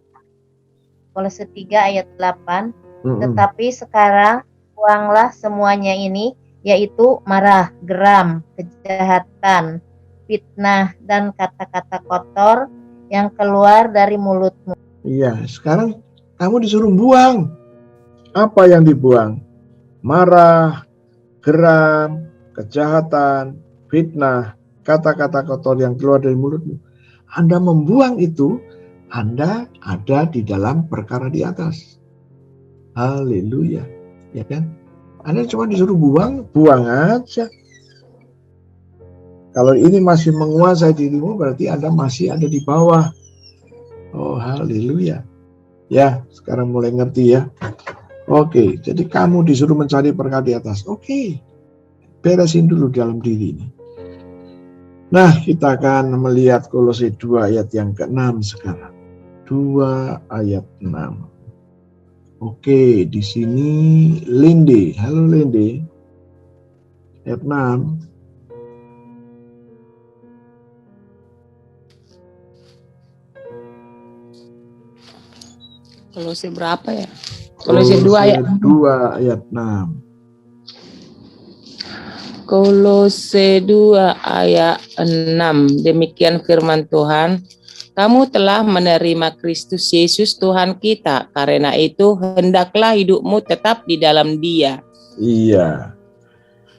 Kolose 3 ayat 8. Tetapi sekarang buanglah semuanya ini, yaitu marah, geram, kejahatan, fitnah, dan kata-kata kotor yang keluar dari mulutmu. Iya, sekarang kamu disuruh buang. Apa yang dibuang? Marah, geram, kejahatan, fitnah, kata-kata kotor yang keluar dari mulutmu. Anda membuang itu, Anda ada di dalam perkara di atas. Haleluya, ya kan? Anda cuma disuruh buang, buang aja. Kalau ini masih menguasai dirimu, berarti Anda masih ada di bawah. Oh, haleluya. Ya, sekarang mulai ngerti ya. Oke, jadi kamu disuruh mencari perkara di atas. Oke, beresin dulu dalam diri ini. Nah, kita akan melihat Kolose 2 ayat yang ke-6 sekarang. 2 ayat 6. Oke, di sini Linde. Halo Linde. Ayat 6. Kolose berapa ya? Kolose 2 ayat 2 ayat 6. Kolose 2 ayat 6. Demikian firman Tuhan. Kamu telah menerima Kristus Yesus Tuhan kita. Karena itu hendaklah hidupmu tetap di dalam Dia. Iya.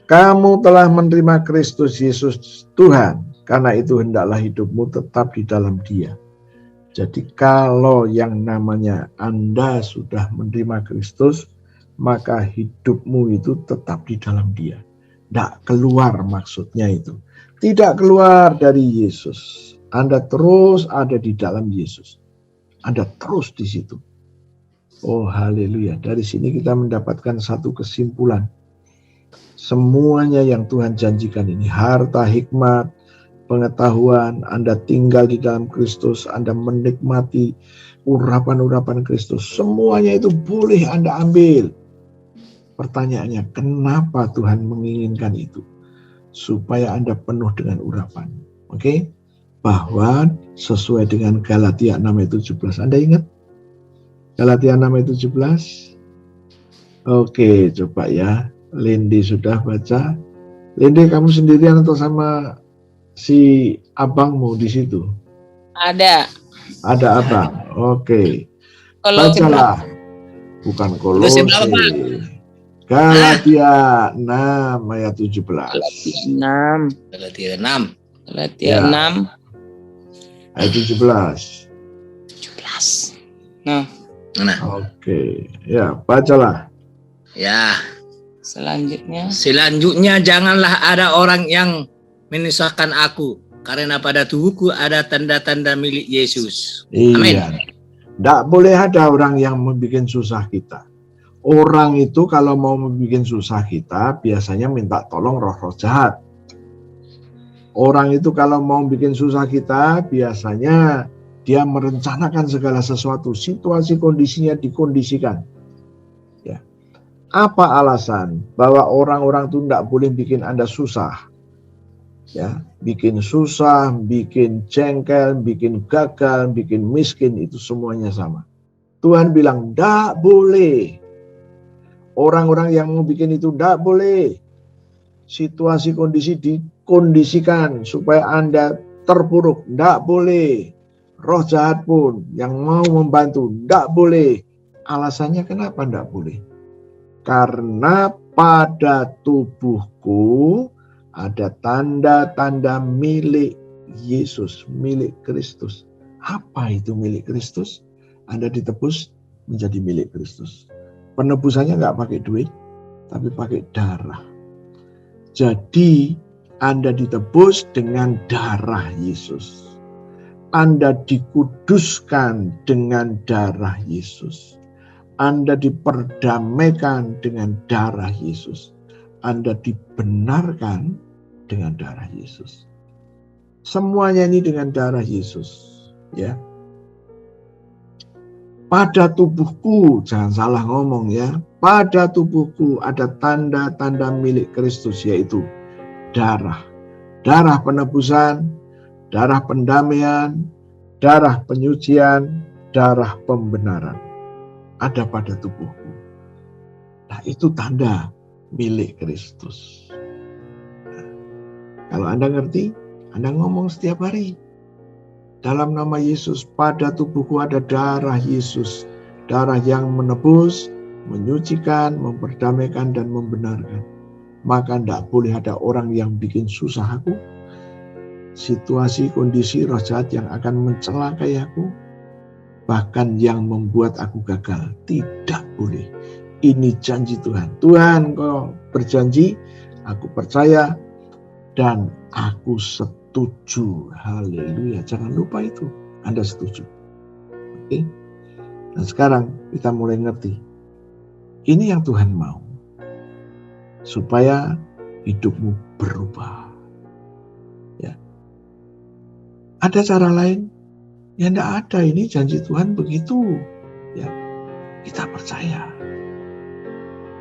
Kamu telah menerima Kristus Yesus Tuhan. Karena itu hendaklah hidupmu tetap di dalam Dia. Jadi kalau yang namanya Anda sudah menerima Kristus, maka hidupmu itu tetap di dalam Dia. Tidak keluar, maksudnya itu. Tidak keluar dari Yesus. Anda terus ada di dalam Yesus. Anda terus di situ. Oh haleluya. Dari sini kita mendapatkan satu kesimpulan. Semuanya yang Tuhan janjikan ini, harta, hikmat, pengetahuan, Anda tinggal di dalam Kristus, Anda menikmati urapan-urapan Kristus, semuanya itu boleh Anda ambil. Pertanyaannya, kenapa Tuhan menginginkan itu? Supaya Anda penuh dengan urapan. Oke? Bahwa sesuai dengan Galatia 6 ayat 17. Anda ingat? Galatia 6 ayat 17? Oke, coba ya. Lindy sudah baca. Lindy, kamu sendirian atau sama si abangmu di situ? Ada. Ada abang. Oke. Kolose Bacalah. Bukan Kolose. Galatia 6 ayat 17. Galatia 6. Galatia 6 ayat 17. Nah. Oke. Ya, bacalah. Ya. Selanjutnya janganlah ada orang yang menyusahkan aku, karena pada tubuhku ada tanda-tanda milik Yesus. Amin. Iya. Tidak boleh ada orang yang membuat susah kita. Orang itu kalau mau membuat susah kita, biasanya minta tolong roh-roh jahat. Orang itu kalau mau bikin susah kita, biasanya dia merencanakan segala sesuatu, situasi kondisinya dikondisikan. Ya. Apa alasan bahwa orang-orang itu tidak boleh bikin Anda susah? Ya, bikin susah, bikin jengkel, bikin gagal, bikin miskin, itu semuanya sama. Tuhan bilang, tidak boleh. Orang-orang yang mau bikin itu tidak boleh. Situasi kondisi dikondisikan supaya Anda terpuruk, tidak boleh. Roh jahat pun yang mau membantu, tidak boleh. Alasannya kenapa tidak boleh? Karena pada tubuhku ada tanda-tanda milik Yesus, milik Kristus. Apa itu milik Kristus? Anda ditebus menjadi milik Kristus. Penebusannya nggak pakai duit, tapi pakai darah. Jadi Anda ditebus dengan darah Yesus. Anda dikuduskan dengan darah Yesus. Anda diperdamaikan dengan darah Yesus. Anda dibenarkan dengan darah Yesus. Semuanya ini dengan darah Yesus. Ya. Pada tubuhku, jangan salah ngomong ya. Pada tubuhku ada tanda-tanda milik Kristus, yaitu darah. Darah penebusan, darah pendamaian, darah penyucian, darah pembenaran. Ada pada tubuhku. Nah, itu tanda milik Kristus. Nah, kalau Anda ngerti, Anda ngomong setiap hari. Dalam nama Yesus, pada tubuhku ada darah Yesus. Darah yang menebus, menyucikan, memperdamaikan, dan membenarkan. Maka tidak boleh ada orang yang bikin susah aku. Situasi, kondisi, roh jahat yang akan mencelakai aku. Bahkan yang membuat aku gagal. Tidak boleh. Ini janji Tuhan. Tuhan, Kau berjanji, aku percaya, dan aku setuju. Haleluya. Jangan lupa itu. Anda setuju. Oke. Dan sekarang kita mulai ngerti. Ini yang Tuhan mau. Supaya hidupmu berubah. Ya. Ada cara lain? Ya tidak ada. Ini janji Tuhan begitu. Ya. Kita percaya.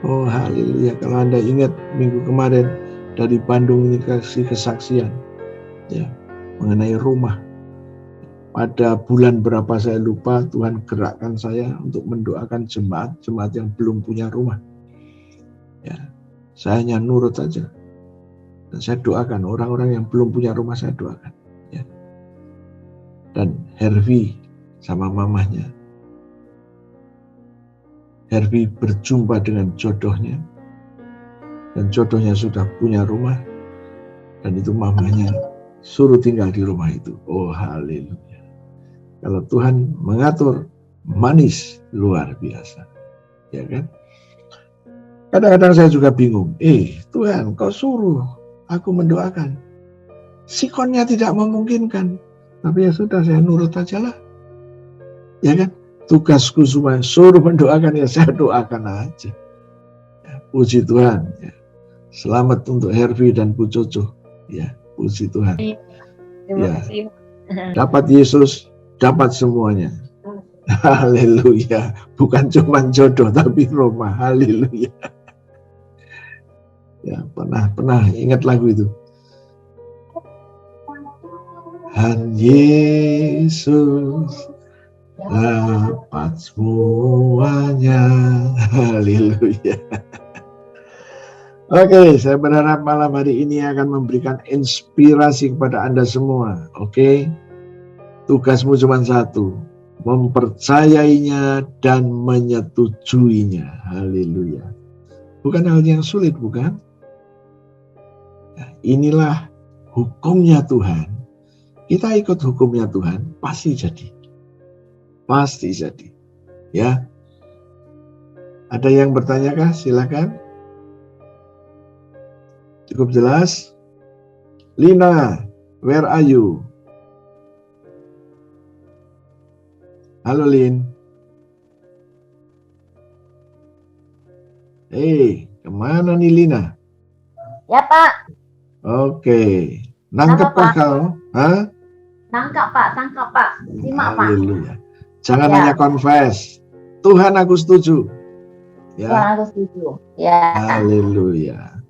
Oh haleluya. Kalau Anda ingat minggu kemarin dari Bandung ini kasih kesaksian. Ya, mengenai rumah. Pada bulan berapa saya lupa, Tuhan gerakkan saya untuk mendoakan jemaat yang belum punya rumah. Ya, saya hanya nurut saja. Dan saya doakan orang-orang yang belum punya rumah, saya doakan. Ya. Dan Hervi sama mamahnya. Hervi berjumpa dengan jodohnya. Dan jodohnya sudah punya rumah. Dan itu mamahnya suruh tinggal di rumah itu. Oh haleluya. Kalau Tuhan mengatur, manis luar biasa. Ya kan? Kadang-kadang saya juga bingung. Tuhan, kau suruh aku mendoakan. Sikonnya tidak memungkinkan. Tapi ya sudah, saya nurut aja lah. Ya kan? Tugasku cuma suruh mendoakan, ya saya doakan aja. Ya, puji Tuhan. Ya. Selamat untuk Hervi dan Bu Coco. Ya, puji Tuhan. Terima Ya. kasih. Dapat Yesus, dapat semuanya. Haleluya. Bukan cuma jodoh tapi Roma. Haleluya. Ya, pernah ingat lagu itu. Han Yesus dapat semuanya. Haleluya. Oke, saya berharap malam hari ini akan memberikan inspirasi kepada Anda semua. Oke, tugasmu cuma satu, mempercayainya dan menyetujuinya. Haleluya. Bukan hal yang sulit, bukan? Nah, inilah hukumnya Tuhan. Kita ikut hukumnya Tuhan, pasti jadi. Pasti jadi. Ya. Ada yang bertanyakah? Silakan. Cukup jelas? Lina, where are you? Halo Lin. Kemana nih Lina? Ya Pak. Oke. Nangkepkah kau? Hah? Tangkap Pak. Simak Pak. Haleluya. Jangan Ya. hanya confess. Tuhan aku setuju. Ya. Tuhan aku setuju. Ya. Haleluya.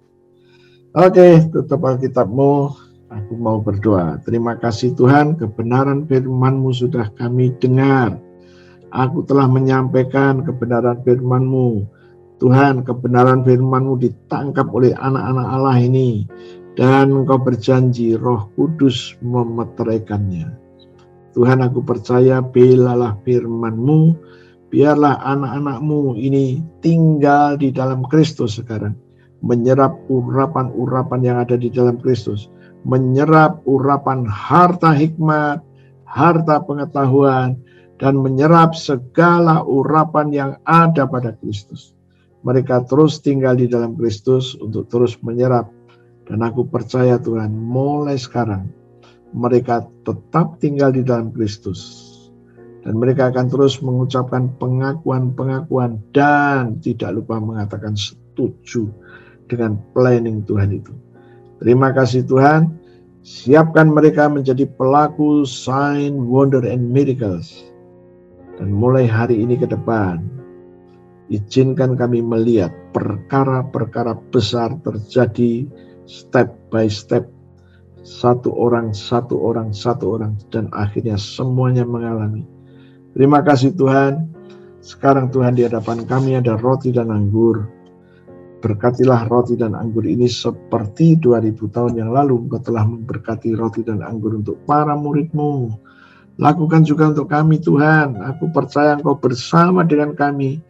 Oke, tutup Alkitabmu. Aku mau berdoa. Terima kasih Tuhan, kebenaran firman-Mu sudah kami dengar. Aku telah menyampaikan kebenaran firman-Mu. Tuhan, kebenaran firman-Mu ditangkap oleh anak-anak Allah ini. Dan Engkau berjanji Roh Kudus memeteraikannya. Tuhan, aku percaya belalah firman-Mu. Biarlah anak-anak-Mu ini tinggal di dalam Kristus sekarang. Menyerap urapan-urapan yang ada di dalam Kristus. Menyerap urapan harta hikmat, harta pengetahuan, dan menyerap segala urapan yang ada pada Kristus. Mereka terus tinggal di dalam Kristus untuk terus menyerap. Dan aku percaya Tuhan, mulai sekarang mereka tetap tinggal di dalam Kristus. Dan mereka akan terus mengucapkan pengakuan-pengakuan dan tidak lupa mengatakan setuju dengan planning Tuhan itu. Terima kasih Tuhan, siapkan mereka menjadi pelaku sign, wonder, and miracles. Dan mulai hari ini ke depan, izinkan kami melihat perkara-perkara besar terjadi step by step, satu orang, dan akhirnya semuanya mengalami. Terima kasih Tuhan. Sekarang Tuhan, di hadapan kami ada roti dan anggur. Berkatilah roti dan anggur ini seperti 2000 tahun yang lalu Engkau telah memberkati roti dan anggur untuk para murid-Mu. Lakukan juga untuk kami Tuhan. Aku percaya Engkau bersama dengan kami.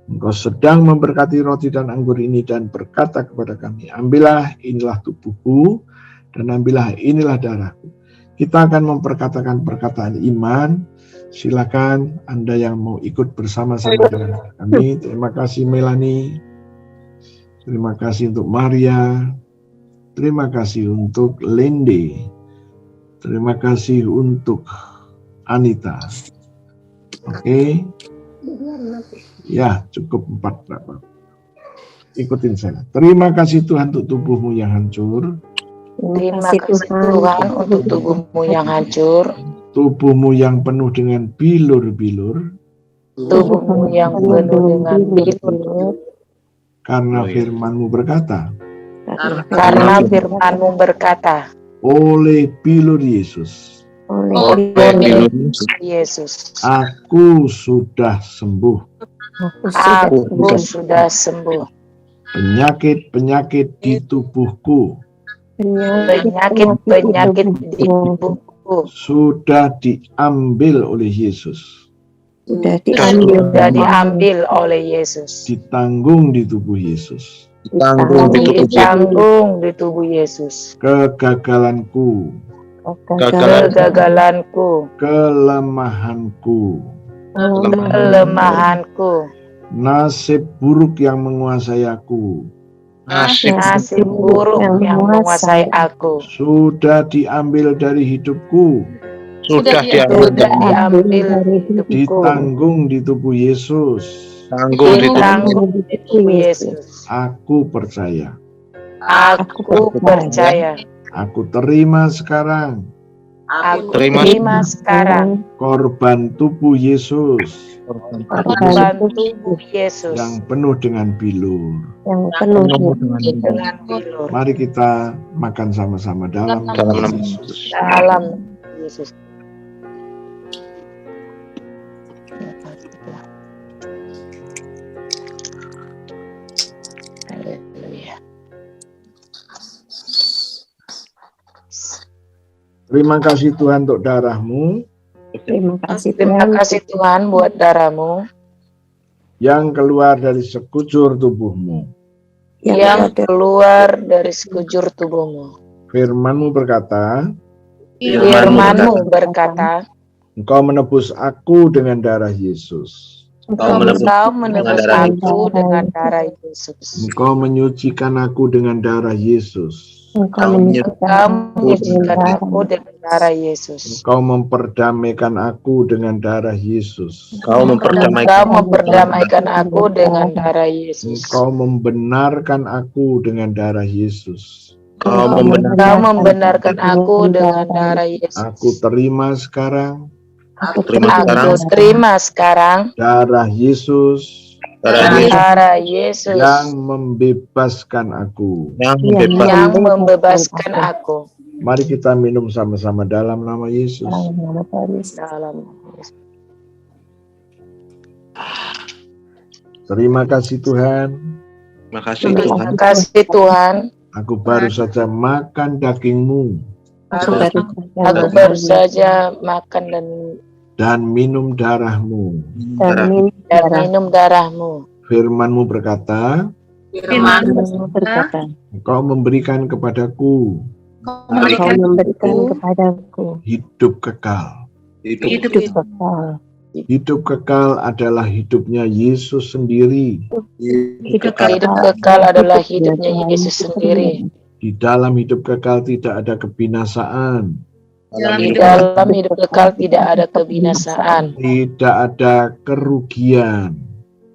Engkau sedang memberkati roti dan anggur ini dan berkata kepada kami, ambillah, inilah tubuhku, dan ambillah, inilah darahku. Kita akan memperkatakan perkataan iman. Silakan Anda yang mau ikut bersama-sama dengan kami. Terima kasih Melanie. Terima kasih untuk Maria. Terima kasih untuk Lende. Terima kasih untuk Anita. Oke. Ya, cukup 4 berapa. Ikutin saya. Terima kasih Tuhan untuk tubuhmu yang hancur. Terima kasih Tuhan untuk tubuhmu yang hancur. Tubuhmu yang penuh dengan bilur-bilur. Tubuhmu yang penuh dengan bilur. Karena firman-Mu berkata. Karena firman-Mu berkata. Oleh bilur Yesus. Oleh bilur Yesus. Aku sudah sembuh. Aku sudah sembuh. Penyakit-penyakit di tubuhku. Penyakit-penyakit di tubuhku. Sudah diambil oleh Yesus. Sudah diambil oleh Yesus. Ditanggung di tubuh Yesus. Ditanggung di tubuh Yesus. Kegagalanku. Kelemahanku. nasib buruk yang menguasai aku Nasib buruk yang menguasai aku sudah diambil dari hidupku, Sudah diambil dari hidupku, ditanggung di tubuh Yesus. ditanggung di tubuh Yesus. Aku percaya. Aku percaya. Aku terima sekarang Aku terima sekarang korban tubuh Yesus korban tubuh Yesus yang penuh dengan bilur. dengan bilur. Mari kita makan sama-sama dalam nama Yesus. Dalam Yesus. Haleluya. Terima kasih Tuhan untuk darah-Mu Terima kasih Tuhan buat darah-Mu yang keluar dari sekujur tubuh-Mu. yang keluar dari sekujur tubuh-Mu. Firman-Mu berkata, Firman-Mu berkata, Engkau menebus aku dengan darah Yesus. Engkau menebus aku dengan darah Yesus. Engkau menyucikan aku dengan darah Yesus. Engkau menyucikan aku dengan darah Yesus. Engkau memperdamaikan aku dengan darah Yesus. Engkau memperdamaikan aku dengan darah Yesus. Engkau membenarkan aku dengan darah Yesus. Engkau membenarkan aku dengan darah Yesus. Aku terima sekarang Aku terima sekarang darah Yesus darah Yesus yang membebaskan aku. yang membebaskan aku. Mari kita minum sama-sama dalam nama Yesus. Dalam Terima kasih Tuhan. Terima kasih Tuhan. Aku baru saja makan daging-Mu Aku baru saja makan dan minum darah-Mu. dan minum darah-Mu. Firman-Mu berkata, Engkau memberikan kepadaku hidup kekal. Hidup kekal adalah hidupnya Yesus sendiri. Hidup kekal adalah hidupnya Yesus sendiri. Di dalam hidup kekal tidak ada kebinasaan. Di dalam hidup kekal tidak ada kebinasaan. Tidak ada kerugian.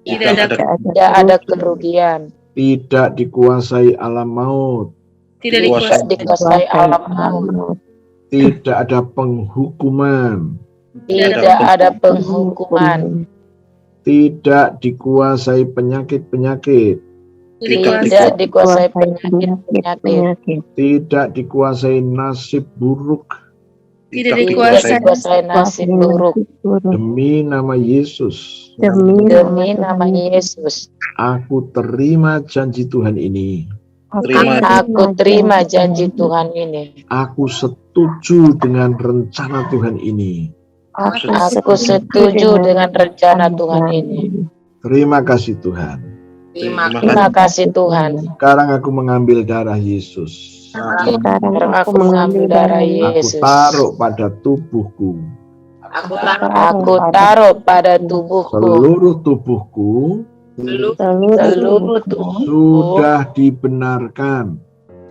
Tidak ada kerugian. Tidak dikuasai alam maut. Tidak dikuasai alam maut. Tidak ada penghukuman. Tidak ada penghukuman. Tidak dikuasai penyakit-penyakit. Tidak dikuasai penyakit. Tidak dikuasai nasib buruk. Tidak dikuasai nasib buruk. Demi nama Yesus. Demi nama Yesus. Aku terima janji Tuhan ini. Aku terima janji Tuhan ini. Aku setuju dengan rencana Tuhan ini. Aku setuju dengan rencana Tuhan ini. Terima kasih Tuhan. Terima kasih Tuhan. Sekarang aku mengambil darah Yesus. Sekarang aku mengambil darah Yesus. Aku taruh pada tubuhku. Aku taruh pada tubuhku. Seluruh tubuhku Seluruh tubuhku sudah dibenarkan.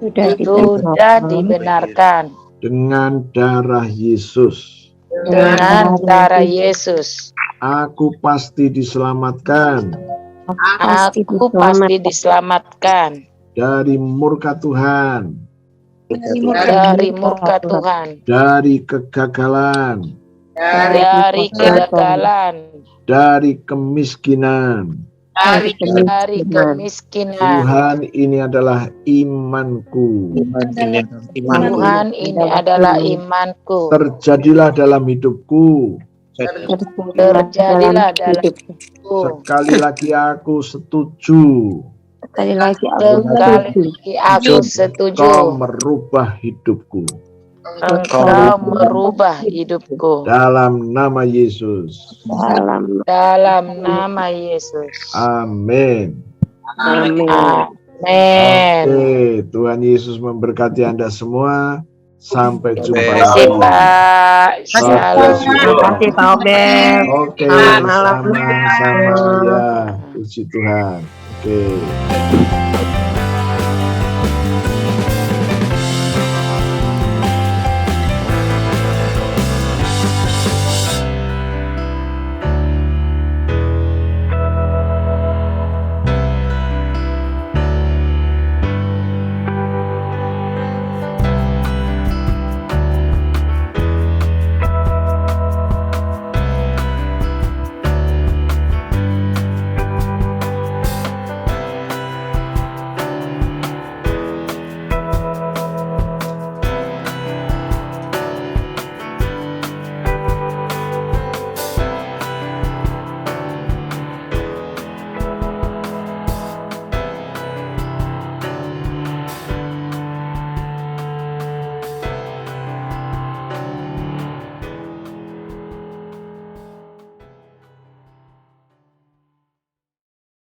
Sudah dibenarkan Dengan darah Yesus. dengan darah Yesus. Aku pasti diselamatkan Aku pasti diselamatkan dari murka Tuhan, dari murka Tuhan, dari kegagalan, dari kegagalan, dari kemiskinan. dari kemiskinan. Tuhan, ini adalah imanku. Tuhan, ini adalah imanku. Terjadilah dalam hidupku. Terjadilah dalam hidupku. Sekali lagi aku setuju. Sekali lagi aku setuju. Kau merubah hidupku. Engkau merubah hidupku. Dalam nama Yesus. Dalam nama Yesus. Amin. Amin. Oke, Tuhan Yesus memberkati Anda semua. Sampai jumpa Terima kasih lagi. Pak. Shalom. Terima kasih Pak Obed. Oke, sama-sama ya. Puji Tuhan. Oke.